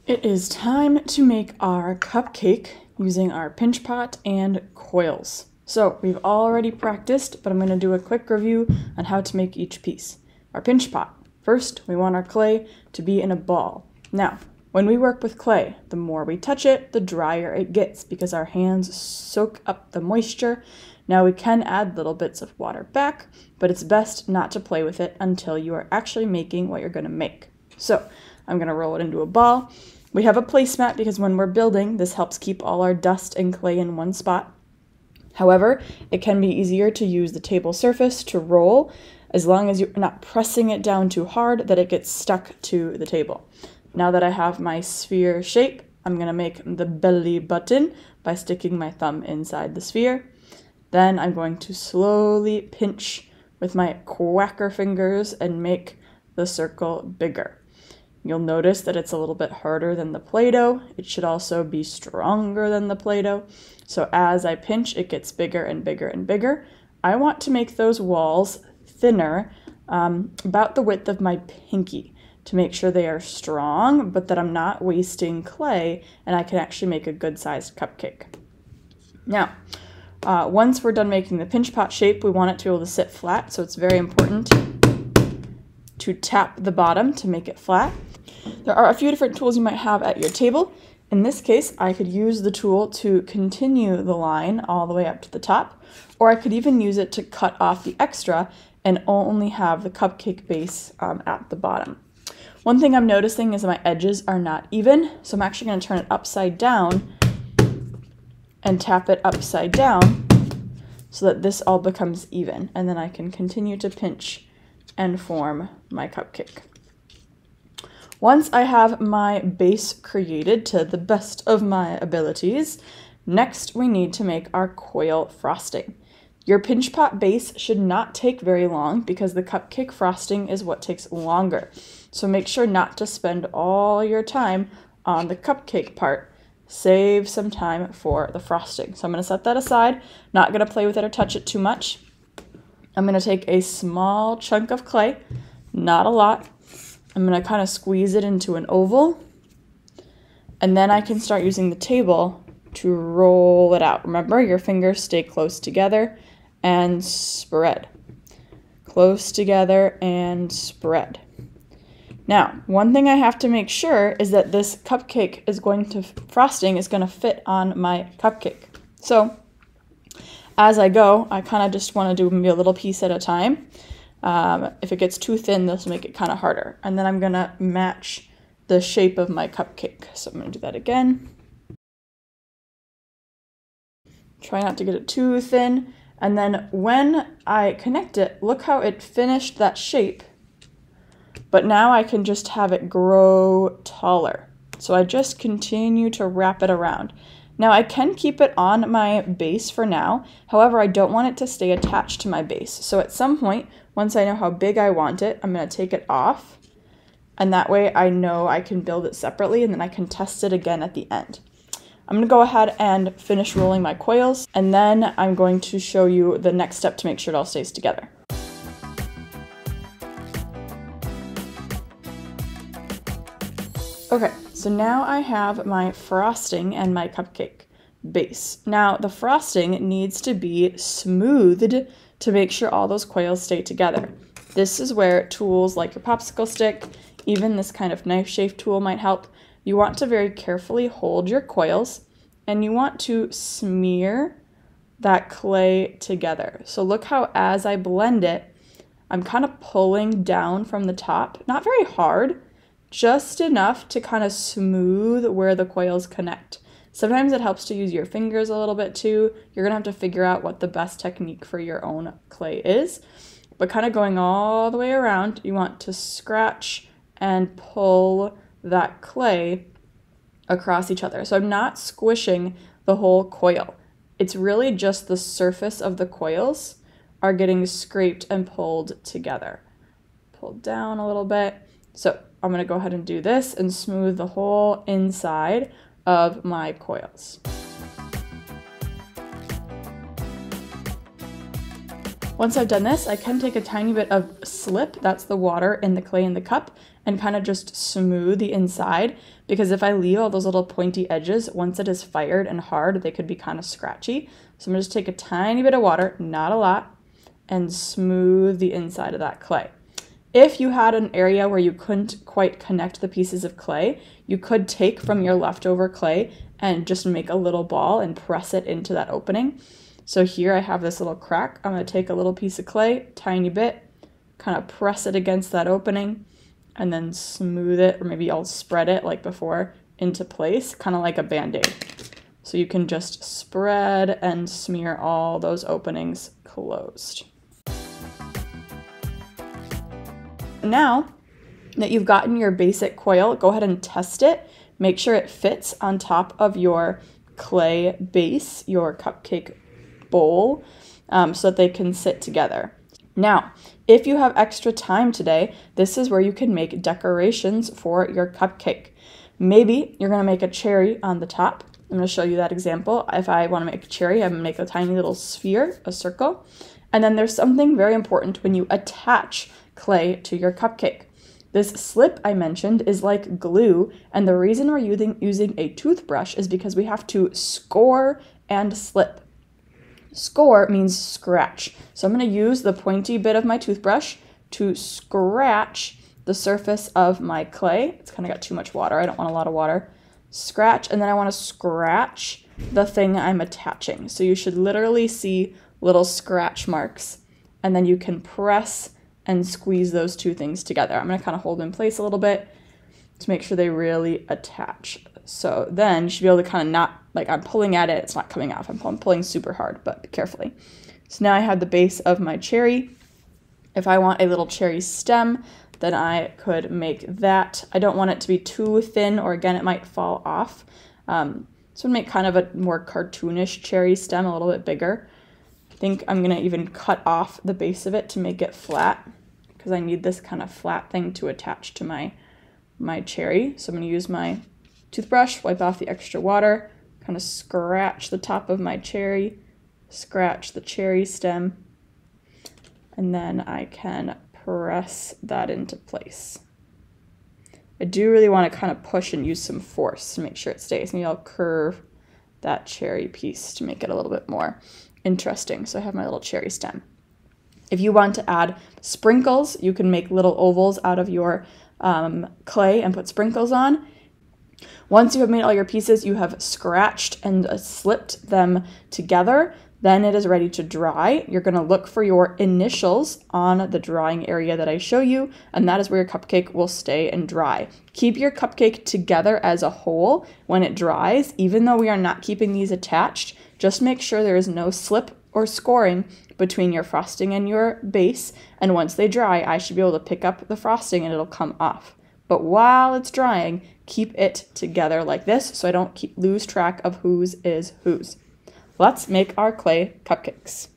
It is time to make our cupcake using our pinch pot and coils. So we've already practiced, but I'm going to do a quick review on how to make each piece. Our pinch pot. First, we want our clay to be in a ball. Now, when we work with clay, the more we touch it, the drier it gets because our hands soak up the moisture. Now we can add little bits of water back, but it's best not to play with it until you are actually making what you're going to make. So I'm going to roll it into a ball. We have a placemat because when we're building, this helps keep all our dust and clay in one spot. However, it can be easier to use the table surface to roll as long as you're not pressing it down too hard that it gets stuck to the table. Now that I have my sphere shape, I'm going to make the belly button by sticking my thumb inside the sphere. Then I'm going to slowly pinch with my quacker fingers and make the circle bigger. You'll notice that it's a little bit harder than the Play-Doh. It should also be stronger than the Play-Doh. So as I pinch, it gets bigger and bigger and bigger. I want to make those walls thinner, about the width of my pinky, to make sure they are strong, but that I'm not wasting clay and I can actually make a good sized cupcake. Now, once we're done making the pinch pot shape, we want it to be able to sit flat, so it's very important to tap the bottom to make it flat. There are a few different tools you might have at your table. In this case, I could use the tool to continue the line all the way up to the top, or I could even use it to cut off the extra and only have the cupcake base at the bottom. One thing I'm noticing is that my edges are not even, so I'm actually going to turn it upside down and tap it upside down so that this all becomes even, and then I can continue to pinch and form my cupcake. Once I have my base created to the best of my abilities, next we need to make our coil frosting. Your pinch pot base should not take very long because the cupcake frosting is what takes longer. So make sure not to spend all your time on the cupcake part. Save some time for the frosting. So I'm going to set that aside, not going to play with it or touch it too much. I'm going to take a small chunk of clay, not a lot. I'm going to kind of squeeze it into an oval, and then I can start using the table to roll it out. Remember, your fingers stay close together and spread. Close together and spread. Now, one thing I have to make sure is that this cupcake is frosting is going to fit on my cupcake. So as I go, I kind of just want to do maybe a little piece at a time. If it gets too thin, this will make it kind of harder. And then I'm going to match the shape of my cupcake. So I'm going to do that again. Try not to get it too thin. And then when I connect it, look how it finished that shape. But now I can just have it grow taller. So I just continue to wrap it around. Now I can keep it on my base for now, however I don't want it to stay attached to my base. So at some point, once I know how big I want it, I'm going to take it off, and that way I know I can build it separately and then I can test it again at the end. I'm going to go ahead and finish rolling my coils, and then I'm going to show you the next step to make sure it all stays together. Okay, so now I have my frosting and my cupcake base. Now the frosting needs to be smoothed to make sure all those coils stay together. This is where tools like your popsicle stick, even this kind of knife shaped tool might help. You want to very carefully hold your coils and you want to smear that clay together. So look how as I blend it, I'm kind of pulling down from the top, not very hard, just enough to kind of smooth where the coils connect. Sometimes it helps to use your fingers a little bit too. You're gonna have to figure out what the best technique for your own clay is. But kind of going all the way around, you want to scratch and pull that clay across each other. So I'm not squishing the whole coil. It's really just the surface of the coils are getting scraped and pulled together. Pulled down a little bit. So I'm going to go ahead and do this and smooth the whole inside of my coils. Once I've done this, I can take a tiny bit of slip, that's the water in the clay in the cup, and kind of just smooth the inside, because if I leave all those little pointy edges, once it is fired and hard, they could be kind of scratchy. So I'm gonna just take a tiny bit of water, not a lot, and smooth the inside of that clay. If you had an area where you couldn't quite connect the pieces of clay, you could take from your leftover clay and just make a little ball and press it into that opening. So here I have this little crack. I'm going to take a little piece of clay, tiny bit, kind of press it against that opening, and then smooth it, or maybe I'll spread it like before, into place, kind of like a Band-Aid. So you can just spread and smear all those openings closed. Now that you've gotten your basic coil, go ahead and test it. Make sure it fits on top of your clay base, your cupcake bowl, so that they can sit together. Now, if you have extra time today, this is where you can make decorations for your cupcake. Maybe you're going to make a cherry on the top. I'm going to show you that example. If I want to make a cherry, I'm going to make a tiny little sphere, a circle. And then there's something very important when you attach clay to your cupcake. This slip I mentioned is like glue, and the reason we're using a toothbrush is because we have to score and slip. Score means scratch. So I'm going to use the pointy bit of my toothbrush to scratch the surface of my clay. It's kind of got too much water. I don't want a lot of water. Scratch, and then I want to scratch the thing I'm attaching. So you should literally see little scratch marks, and then you can press and squeeze those two things together. I'm going to kind of hold in place a little bit to make sure they really attach. So then you should be able to kind of not, like I'm pulling at it, it's not coming off. I'm pulling super hard, but carefully. So now I have the base of my cherry. If I want a little cherry stem, then I could make that. I don't want it to be too thin, or again, it might fall off. So I'm gonna make kind of a more cartoonish cherry stem, a little bit bigger. I think I'm gonna even cut off the base of it to make it flat, because I need this kind of flat thing to attach to my cherry. So I'm going to use my toothbrush, wipe off the extra water, kind of scratch the top of my cherry, scratch the cherry stem, and then I can press that into place. I do really want to kind of push and use some force to make sure it stays. Maybe I'll curve that cherry piece to make it a little bit more interesting. So I have my little cherry stem. If you want to add sprinkles, you can make little ovals out of your clay and put sprinkles on. Once you have made all your pieces, you have scratched and slipped them together, then it is ready to dry. You're going to look for your initials on the drying area that I show you, and that is where your cupcake will stay and dry. Keep your cupcake together as a whole when it dries. Even though we are not keeping these attached, just make sure there is no slip or scoring between your frosting and your base, and once they dry, I should be able to pick up the frosting and it'll come off. But while it's drying, keep it together like this so I don't lose track of whose is whose. Let's make our clay cupcakes.